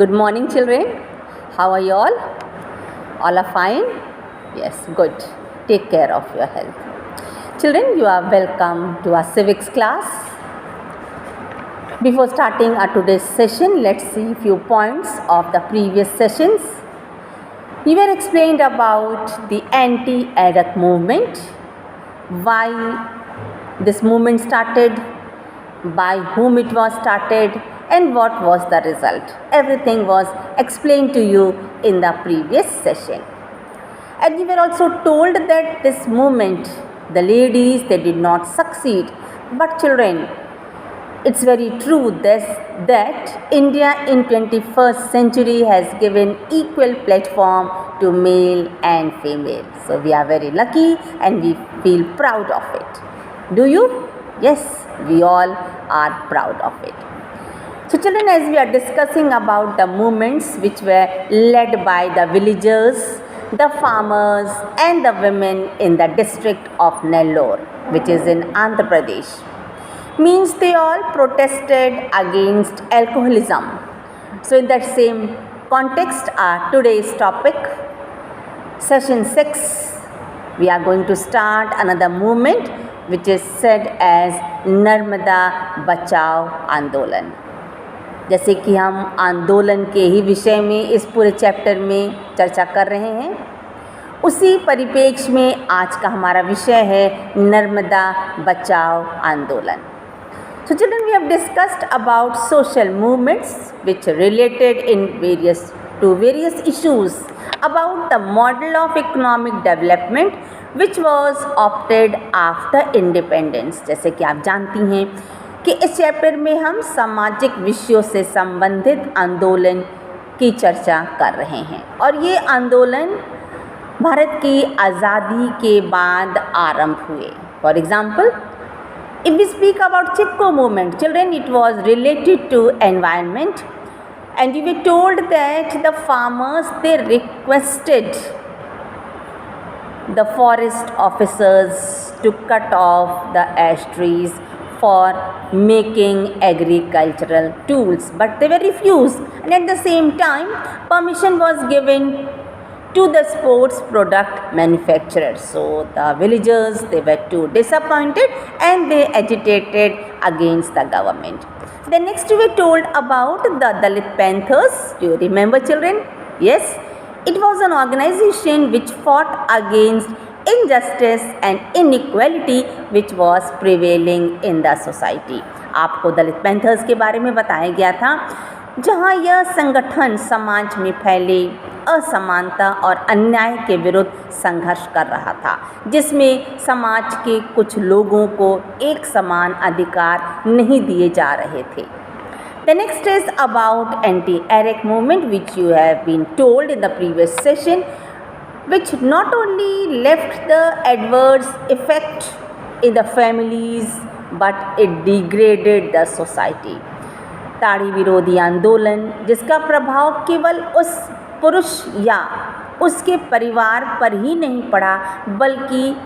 Good morning, children. How are you all? All are fine? Yes, good. Take care of your health. Children, you are welcome to our civics class. Before starting our today's session, let's see a few points of the previous sessions. We were explained about the anti-Iraq movement, why this movement started, by whom it was started, and what was the result. Everything was explained to you in the previous session. And we were also told that this movement, the ladies, they did not succeed. But children, it's very true that India in 21st century has given equal platform to male and female. So we are very lucky and we feel proud of it. Do you? Yes, we all are proud of it. So children, as we are discussing about the movements which were led by the villagers, the farmers and the women in the district of Nellore, which is in Andhra Pradesh, means they all protested against alcoholism. So in that same context, our today's topic, session 6, we are going to start another movement which is said as Narmada Bachao आंदोलन. जैसे कि हम आंदोलन के ही विषय में इस पूरे चैप्टर में चर्चा कर रहे हैं, उसी परिप्रेक्ष्य में आज का हमारा विषय है नर्मदा बचाओ आंदोलन. So children, we have discussed about social movements which related in various issues about the model of economic development which was opted after independence. जैसे कि आप जानती हैं कि इस चैप्टर में हम सामाजिक विषयों से संबंधित आंदोलन की चर्चा कर रहे हैं और ये आंदोलन भारत की आज़ादी के बाद आरंभ हुए. For example, if we speak about Chipko movement, children, it was related to environment, and we were told that the farmers, they requested the forest officers to cut off the ash trees for making agricultural tools, but they were refused, and at the same time permission was given to the sports product manufacturers. So the villagers, they were too disappointed and they agitated against the government. Then next we were told about the Dalit Panthers. Do you remember, children? Yes, it was an organization which fought against injustice and inequality which was prevailing in the society. आपको दलित panthers के बारे में बताया गया था, जहाँ यह संगठन समाज में फैले असमानता और अन्याय के विरुद्ध संघर्ष कर रहा था, जिसमें समाज के कुछ लोगों को एक समान अधिकार नहीं दिए जा रहे थे. The next is about anti-Iraq movement, which you have been told in the previous session, which not only left the adverse effect in the families but it degraded the society. ताड़ी विरोधी आंदोलन, जिसका प्रभाव केवल उस पुरुष या उसके परिवार पर ही नहीं पड़ा बल्कि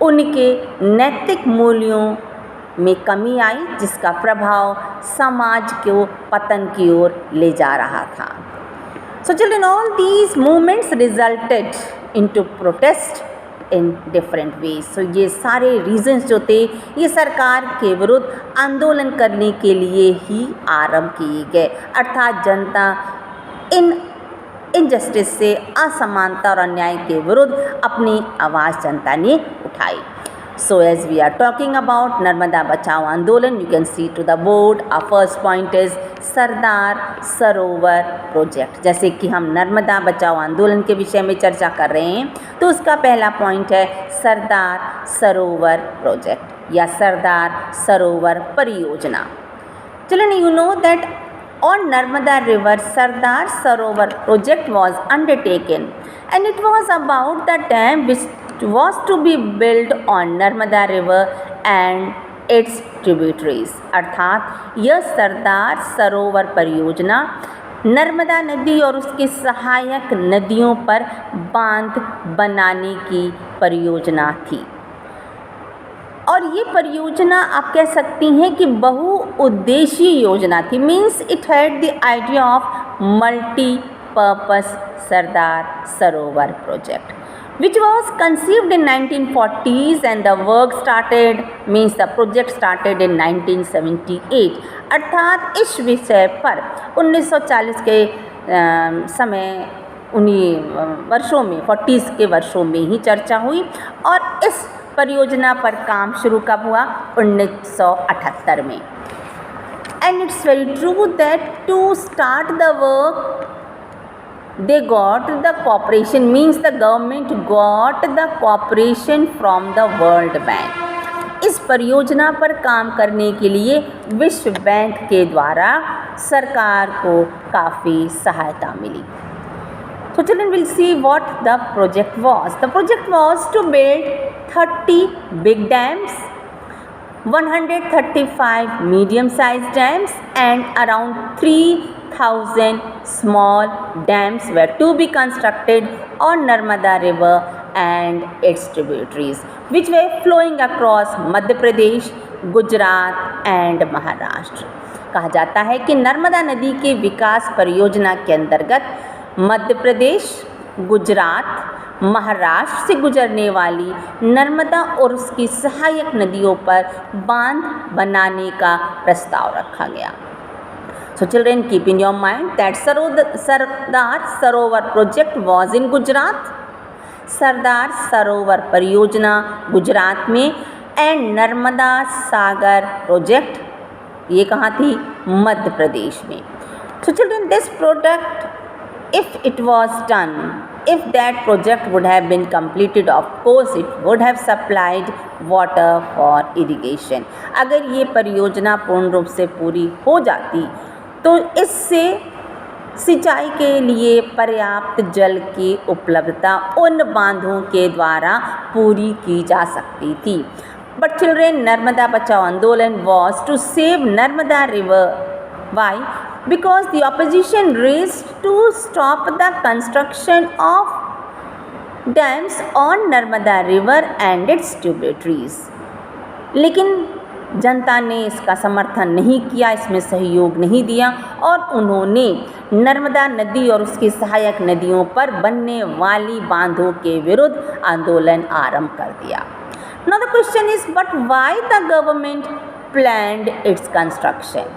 उनके नैतिक मूल्यों में कमी आई, जिसका प्रभाव समाज को पतन की ओर ले जा रहा था. So children, all these movements resulted into protest in different ways. So ये सारे reasons जो थे ये सरकार के विरुद्ध आंदोलन करने के लिए ही आरंभ किए गए, अर्थात जनता इन इनजस्टिस से, असमानता और अन्याय के विरुद्ध अपनी आवाज़ जनता ने उठाई. So as we are talking about Narmada Bachao Andolan, you can see to the board, our first point is Sardar Sarovar project. जैसे कि हम नर्मदा बचाओ आंदोलन के विषय में चर्चा कर रहे हैं, तो उसका पहला पॉइंट है सरदार सरोवर प्रोजेक्ट या सरदार सरोवर परियोजना. Children, you know that on Narmada river, Sardar Sarovar project was undertaken, and it was about the dam which was to be built on Narmada river and its tributaries. अर्थात यह सरदार सरोवर परियोजना नर्मदा नदी और उसके सहायक नदियों पर बांध बनाने की परियोजना थी. और ये परियोजना आप कह सकती हैं कि बहुउद्देशीय योजना थी. Means it had the idea of multi-purpose Sardar Sarovar project, which was conceived in 1940s and the work started means the project started in 1978। अर्थात इस विषय पर 1940 के समय उन्हीं वर्षों में 40s के वर्षों में ही चर्चा हुई और इस परियोजना पर काम शुरू कब हुआ? 1978 में। And it's very true that to start the work they got the cooperation, means the government got the cooperation from the World Bank। इस परियोजना पर काम करने के लिए विश्व बैंक के द्वारा सरकार को काफ़ी सहायता मिली। So children will see what the project was. The project was to build 30 big dams, 135 medium-sized dams and around 3,000 small dams were to be constructed on Narmada River and its tributaries, which were flowing across Madhya Pradesh, Gujarat and Maharashtra। कहा जाता है कि नर्मदा नदी के विकास परियोजना के अंतर्गत मध्य प्रदेश, गुजरात, महाराष्ट्र से गुजरने वाली नर्मदा और उसकी सहायक नदियों पर बांध बनाने का प्रस्ताव रखा गया। So children, keep in your mind that Sardar Sarovar project was in Gujarat, Sardar Sarovar परियोजना गुजरात में एंड नर्मदा सागर प्रोजेक्ट ये कहाँ थी? मध्य प्रदेश में। So children, this product, if it was done, if that project would have been completed, of course it would have supplied water for irrigation। अगर ये परियोजना पूर्ण रूप से पूरी हो जाती तो इससे सिंचाई के लिए पर्याप्त जल की उपलब्धता उन बांधों के द्वारा पूरी की जा सकती थी। But children, Narmada Bachao Andolan was to save Narmada river. Why? Because the opposition raised to stop the construction of dams on Narmada river and its tributaries. लेकिन जनता ने इसका समर्थन नहीं किया, इसमें सहयोग नहीं दिया और उन्होंने नर्मदा नदी और उसकी सहायक नदियों पर बनने वाली बांधों के विरुद्ध आंदोलन आरंभ कर दिया। Now the question is, but why the government planned its construction?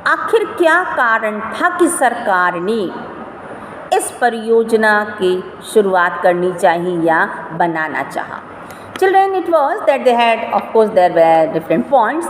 आखिर क्या कारण था कि सरकार ने इस परियोजना की शुरुआत करनी चाहिए या बनाना चाहा? Children, it was that they had, of course there were different points.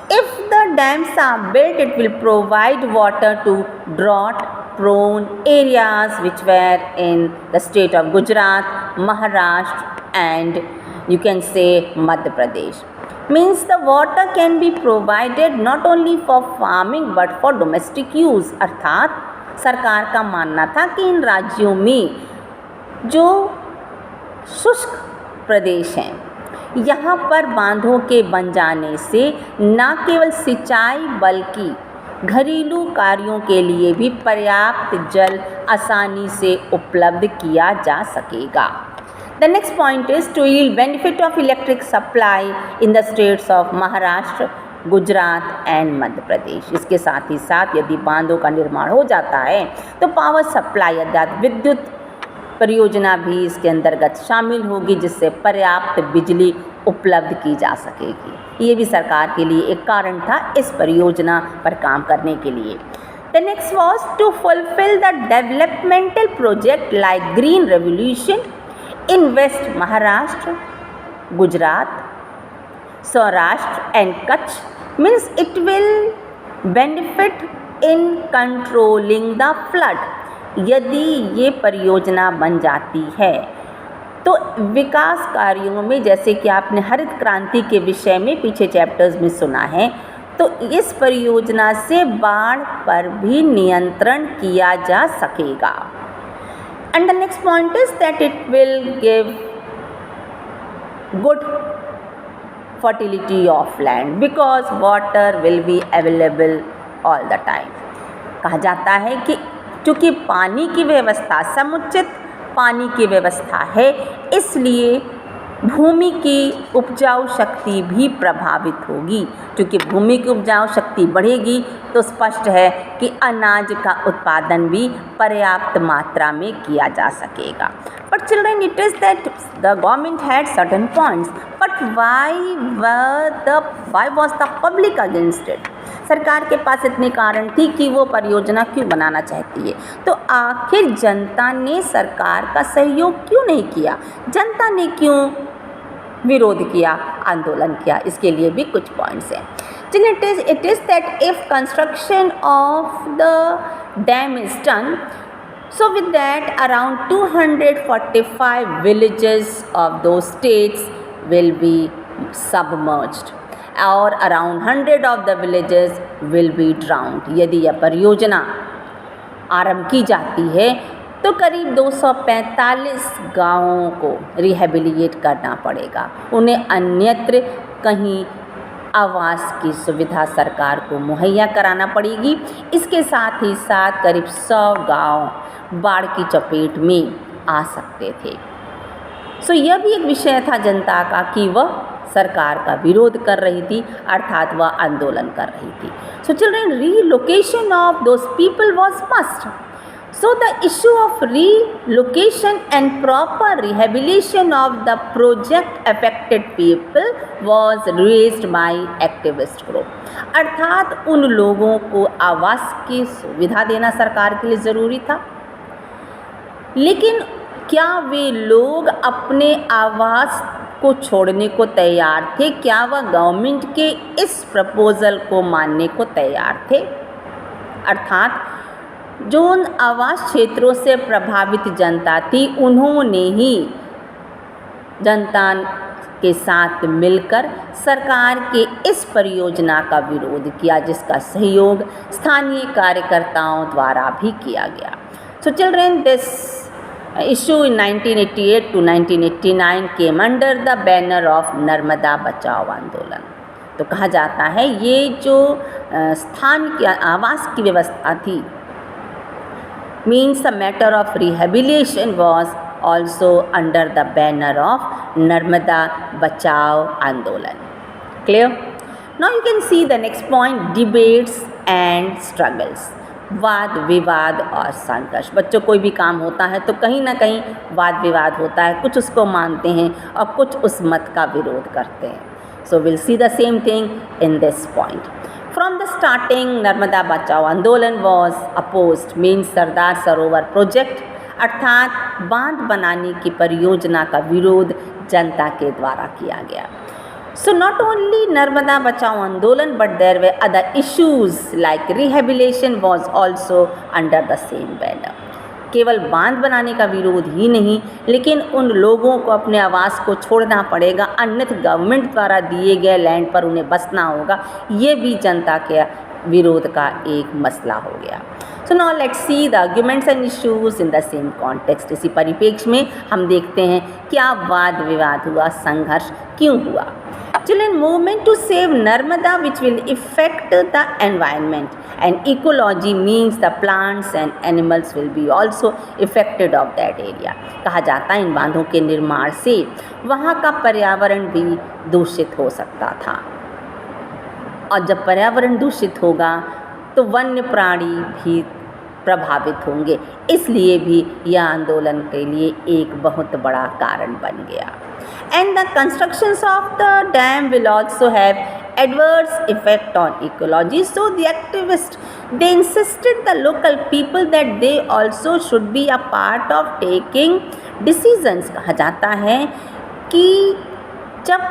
If the dams are built, it will provide water to drought prone areas which were in the state of Gujarat, Maharashtra and you can say Madhya Pradesh। Means the water can be provided not only for farming but for domestic use। अर्थात सरकार का मानना था कि इन राज्यों में जो शुष्क प्रदेश हैं यहाँ पर बांधों के बन जाने से न केवल सिंचाई बल्कि घरेलू कार्यों के लिए भी पर्याप्त जल आसानी से उपलब्ध किया जा सकेगा। The next point is to yield benefit of electric supply in the states of Maharashtra, Gujarat and Madhya Pradesh. इसके साथ ही साथ यदि बांधों का निर्माण हो जाता है तो पावर सप्लाई अर्थात विद्युत परियोजना भी इसके अंतर्गत शामिल होगी जिससे पर्याप्त बिजली उपलब्ध की जा सकेगी। ये भी सरकार के लिए एक कारण था इस परियोजना पर काम करने के लिए। The next was to fulfil the developmental project like green revolution in west Maharashtra, Gujarat, Saurashtra and Kutch. Means it will benefit in controlling the flood. यदि ये परियोजना बन जाती है तो विकास कार्यों में, जैसे कि आपने हरित क्रांति के विषय में पीछे चैप्टर्स में सुना है, तो इस परियोजना से बाढ़ पर भी नियंत्रण किया जा सकेगा। And the next point is that it will give good fertility of land because water will be available all the time. कहा जाता है कि चूँकि पानी की व्यवस्था, समुचित पानी की व्यवस्था है, इसलिए भूमि की उपजाऊ शक्ति भी प्रभावित होगी, क्योंकि भूमि की उपजाऊ शक्ति बढ़ेगी तो स्पष्ट है कि अनाज का उत्पादन भी पर्याप्त मात्रा में किया जा सकेगा। But children, it is that the government had certain points, but why was the public against it? सरकार के पास इतने कारण थी कि वो परियोजना क्यों बनाना चाहती है। तो आखिर जनता ने सरकार का सहयोग क्यों नहीं किया, जनता ने क्यों विरोध किया, आंदोलन किया, इसके लिए भी कुछ पॉइंट्स हैं। It is that if construction of the dam is done, so with that around 245 villages of those states will be submerged और around 100 of the villages will be drowned। यदि यह परियोजना आरंभ की जाती है तो करीब 245 गाँवों को रिहेबिलिएट करना पड़ेगा, उन्हें अन्यत्र कहीं आवास की सुविधा सरकार को मुहैया कराना पड़ेगी। इसके साथ ही साथ करीब 100 गांव बाढ़ की चपेट में आ सकते थे। सो यह भी एक विषय था जनता का कि वह सरकार का विरोध कर रही थी, अर्थात वह आंदोलन कर रही थी। So children, relocation of those people was must. So the issue of relocation and proper rehabilitation of the project affected people was raised by activist group। अर्थात उन लोगों को आवास की सुविधा देना सरकार के लिए ज़रूरी था, लेकिन क्या वे लोग अपने आवास को छोड़ने को तैयार थे? क्या वह गवर्नमेंट के इस प्रपोज़ल को मानने को तैयार थे? अर्थात जो उन आवास क्षेत्रों से प्रभावित जनता थी, उन्होंने ही जनता के साथ मिलकर सरकार के इस परियोजना का विरोध किया, जिसका सहयोग स्थानीय कार्यकर्ताओं द्वारा भी किया गया। So children, this issue in 1988 to 1989 came under the banner of Narmada Bachao आंदोलन। तो कहा जाता है ये जो स्थान की आवास की व्यवस्था थी, means the matter of rehabilitation was also under the banner of Narmada Bachao Andolan। Clear? Now you can see the next point, debates and struggles। वाद विवाद और संघर्ष। बच्चों कोई भी काम होता है तो कहीं ना कहीं वाद विवाद होता है, कुछ उसको मानते हैं और कुछ उस मत का विरोध करते हैं। So we'll see the same thing in this point। From the starting, Narmada Bachao Andolan was opposed, means Sardar Sarovar project अर्थात बांध बनाने की परियोजना का विरोध जनता के द्वारा किया गया। So not only Narmada Bachao Andolan, but there were other issues like rehabilitation was also under the same banner। केवल बांध बनाने का विरोध ही नहीं, लेकिन उन लोगों को अपने आवास को छोड़ना पड़ेगा, अन्यथा गवर्नमेंट द्वारा दिए गए लैंड पर उन्हें बसना होगा, ये भी जनता के विरोध का एक मसला हो गया। So now let's see the arguments and issues in the same context. इसी परिप्रेक्ष्य में हम देखते हैं क्या वाद विवाद हुआ, संघर्ष क्यों हुआ। Children, movement to save Narmada which will affect the environment and ecology means the plants and animals will be also affected of that area। कहा जाता है इन बांधों के निर्माण से वहाँ का पर्यावरण भी दूषित हो सकता था, और जब पर्यावरण दूषित होगा तो वन्य प्राणी भी प्रभावित होंगे, इसलिए भी यह आंदोलन के लिए एक बहुत बड़ा कारण बन गया। And the constructions of the dam will also have adverse effect on ecology, so the activists, they insisted the local people that they also should be a part of taking decisions। कहा जाता है कि जब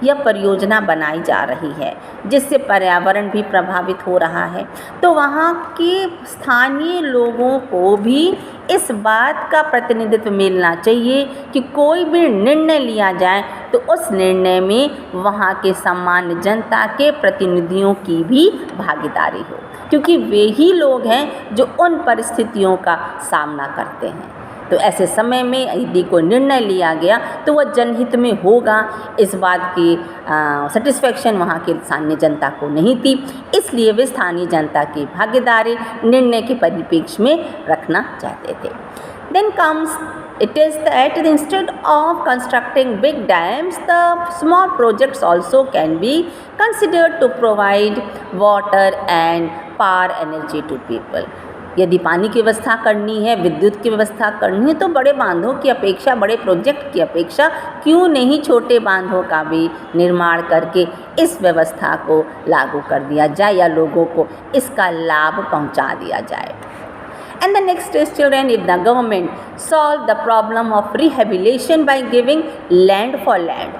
यह परियोजना बनाई जा रही है जिससे पर्यावरण भी प्रभावित हो रहा है, तो वहाँ के स्थानीय लोगों को भी इस बात का प्रतिनिधित्व मिलना चाहिए कि कोई भी निर्णय लिया जाए तो उस निर्णय में वहाँ के सामान्य जनता के प्रतिनिधियों की भी भागीदारी हो, क्योंकि वे ही लोग हैं जो उन परिस्थितियों का सामना करते हैं। तो ऐसे समय में यदि कोई निर्णय लिया गया तो वह जनहित में होगा, इस बात की सेटिस्फैक्शन वहाँ की स्थानीय जनता को नहीं थी, इसलिए वे स्थानीय जनता की भागीदारी निर्णय के परिप्रेक्ष्य में रखना चाहते थे। Then comes it is that instead of constructing big dams, the small projects also can be considered to provide water and power energy to people. यदि पानी की व्यवस्था करनी है, विद्युत की व्यवस्था करनी है, तो बड़े बांधों की अपेक्षा, बड़े प्रोजेक्ट की अपेक्षा क्यों नहीं छोटे बांधों का भी निर्माण करके इस व्यवस्था को लागू कर दिया जाए या लोगों को इसका लाभ पहुंचा दिया जाए. And the next is, children, if the government solve the problem of rehabilitation by giving land for land,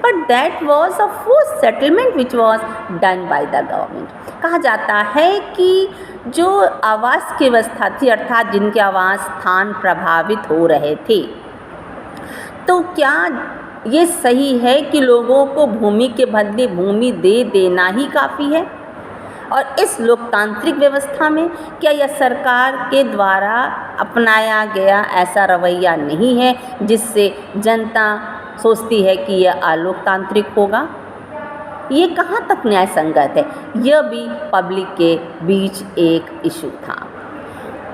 but that was a forced settlement which was done by the government. कहा जाता है कि जो आवास की व्यवस्था थी, अर्थात जिनके आवास स्थान प्रभावित हो रहे थे, तो क्या ये सही है कि लोगों को भूमि के बदले भूमि दे देना ही काफ़ी है? और इस लोकतांत्रिक व्यवस्था में क्या यह सरकार के द्वारा अपनाया गया ऐसा रवैया नहीं है जिससे जनता सोचती है कि यह अलोकतांत्रिक होगा? ये कहाँ तक न्याय संगत है? यह भी पब्लिक के बीच एक इशू था.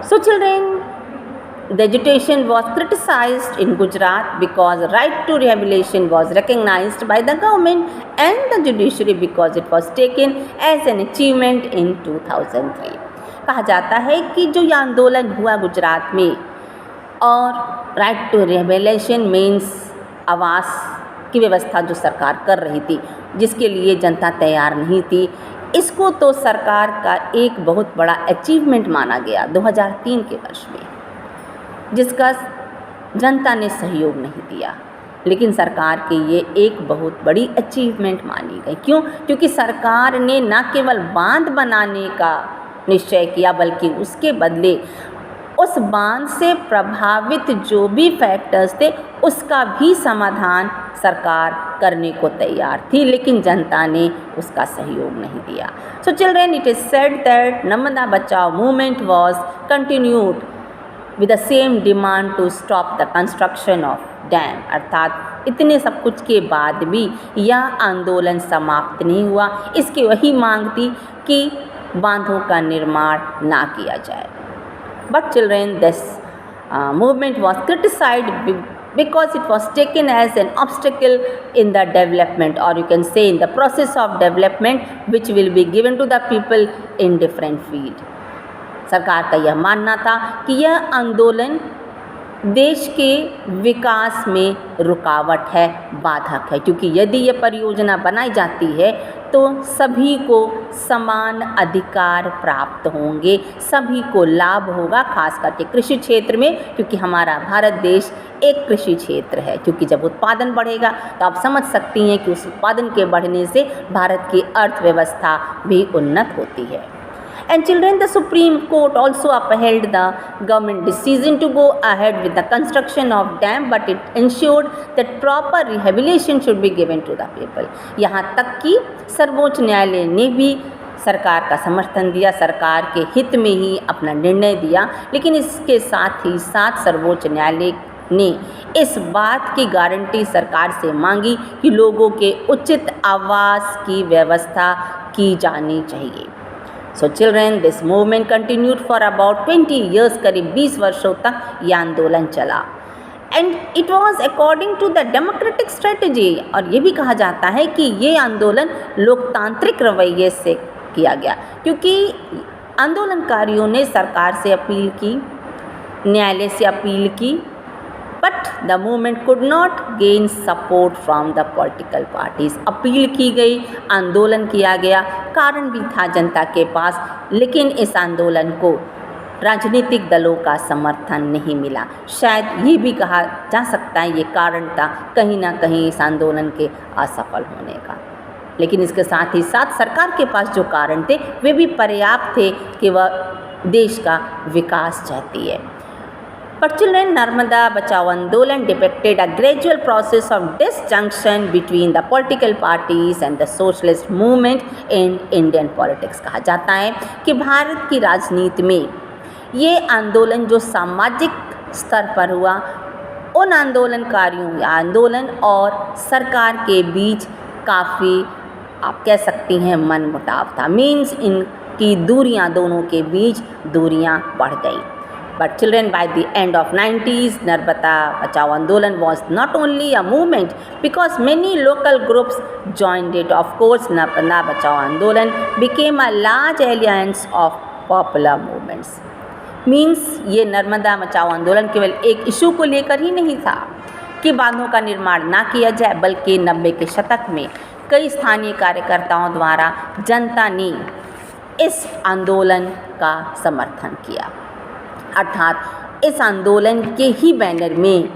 सो children, the agitation was criticized in Gujarat because right to rehabilitation was recognized by the government and the judiciary because it was taken as an achievement in 2003. कहा जाता है कि जो ये आंदोलन हुआ गुजरात में, और राइट टू रिहेबिलिटेशन मीन्स आवास की व्यवस्था जो सरकार कर रही थी, जिसके लिए जनता तैयार नहीं थी, इसको तो सरकार का एक बहुत बड़ा अचीवमेंट माना गया 2003 के वर्ष में, जिसका जनता ने सहयोग नहीं दिया. लेकिन सरकार के ये एक बहुत बड़ी अचीवमेंट मानी गई. क्यों? क्योंकि सरकार ने न केवल बांध बनाने का निश्चय किया, बल्कि उसके बदले उस बांध से प्रभावित जो भी फैक्टर्स थे उसका भी समाधान सरकार करने को तैयार थी, लेकिन जनता ने उसका सहयोग नहीं दिया. So children, it is said that Narmada Bachao movement was continued with the same demand to stop the construction of dam. अर्थात इतने सब कुछ के बाद भी यह आंदोलन समाप्त नहीं हुआ. इसकी वही मांग थी कि बांधों का निर्माण ना किया जाए. But children, this movement was criticized because it was taken as an obstacle in the development, or you can say in the process of development which will be given to the people in different field. सरकार का यह मानना था कि यह आंदोलन देश के विकास में रुकावट है, बाधक है, क्योंकि यदि यह परियोजना बनाई जाती है तो सभी को समान अधिकार प्राप्त होंगे, सभी को लाभ होगा, खास करके कृषि क्षेत्र में, क्योंकि हमारा भारत देश एक कृषि क्षेत्र है. क्योंकि जब उत्पादन बढ़ेगा तो आप समझ सकती हैं कि उस उत्पादन के बढ़ने से भारत की अर्थव्यवस्था भी उन्नत होती है. And children, the Supreme Court also upheld the government decision to go ahead with the construction of dam, but it ensured that proper rehabilitation should be given to the people. यहाँ तक कि सर्वोच्च न्यायालय ने भी सरकार का समर्थन दिया, सरकार के हित में ही अपना निर्णय दिया, लेकिन इसके साथ ही साथ सर्वोच्च न्यायालय ने इस बात की गारंटी सरकार से मांगी कि लोगों के उचित आवास की व्यवस्था की जानी चाहिए. So children, this movement continued for about 20 years, करीब 20 वर्षों तक यह आंदोलन चला. And it was according to the democratic strategy, और ये भी कहा जाता है कि ये आंदोलन लोकतांत्रिक रवैये से किया गया, क्योंकि आंदोलनकारियों ने सरकार से अपील की, न्यायालय से अपील की, but the movement could not gain support from the political parties. Appeal की गई, आंदोलन किया गया, कारण भी था जनता के पास, लेकिन इस आंदोलन को राजनीतिक दलों का समर्थन नहीं मिला. शायद ये भी कहा जा सकता है ये कारण था कहीं ना कहीं इस आंदोलन के असफल होने का. लेकिन इसके साथ ही साथ सरकार के पास जो कारण थे वे भी पर्याप्त थे कि वह देश का विकास चाहती है. But children, Narmada Bachao Andolan depicted a gradual process of disjunction between the political parties and the socialist movement in Indian politics. कहा जाता है कि भारत की राजनीति में ये आंदोलन जो सामाजिक स्तर पर हुआ, उन आंदोलनकारियों या आंदोलन और सरकार के बीच काफ़ी, आप कह सकती हैं, मनमुटाव था. मीन्स इनकी दूरियां, दोनों के बीच दूरियां बढ़ गई. But children, by the end of 90s, Narmada Bachao Andolan was not only a movement because many local groups joined it. Of course, Narmada Bachao Andolan became a large alliance of popular movements. Means ये नर्मदा बचाओ आंदोलन केवल एक issue को लेकर ही नहीं था कि बांधों का निर्माण ना किया जाए, बल्कि 90 के शतक में कई स्थानीय कार्यकर्ताओं द्वारा जनता ने इस आंदोलन का समर्थन किया। अर्थात इस आंदोलन के ही बैनर में,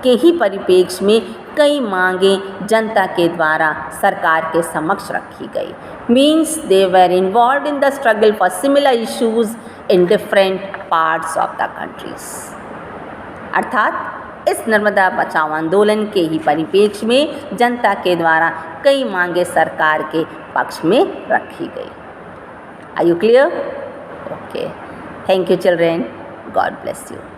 के ही परिप्रेक्ष्य में कई मांगें जनता के द्वारा सरकार के समक्ष रखी गई। Means they were involve in the struggle for similar issues in different parts of the countries. अर्थात इस नर्मदा बचाओ आंदोलन के ही परिप्रेक्ष्य में जनता के द्वारा कई मांगें सरकार के पक्ष में रखी गई। Are you clear? Okay. Thank you, children. God bless you.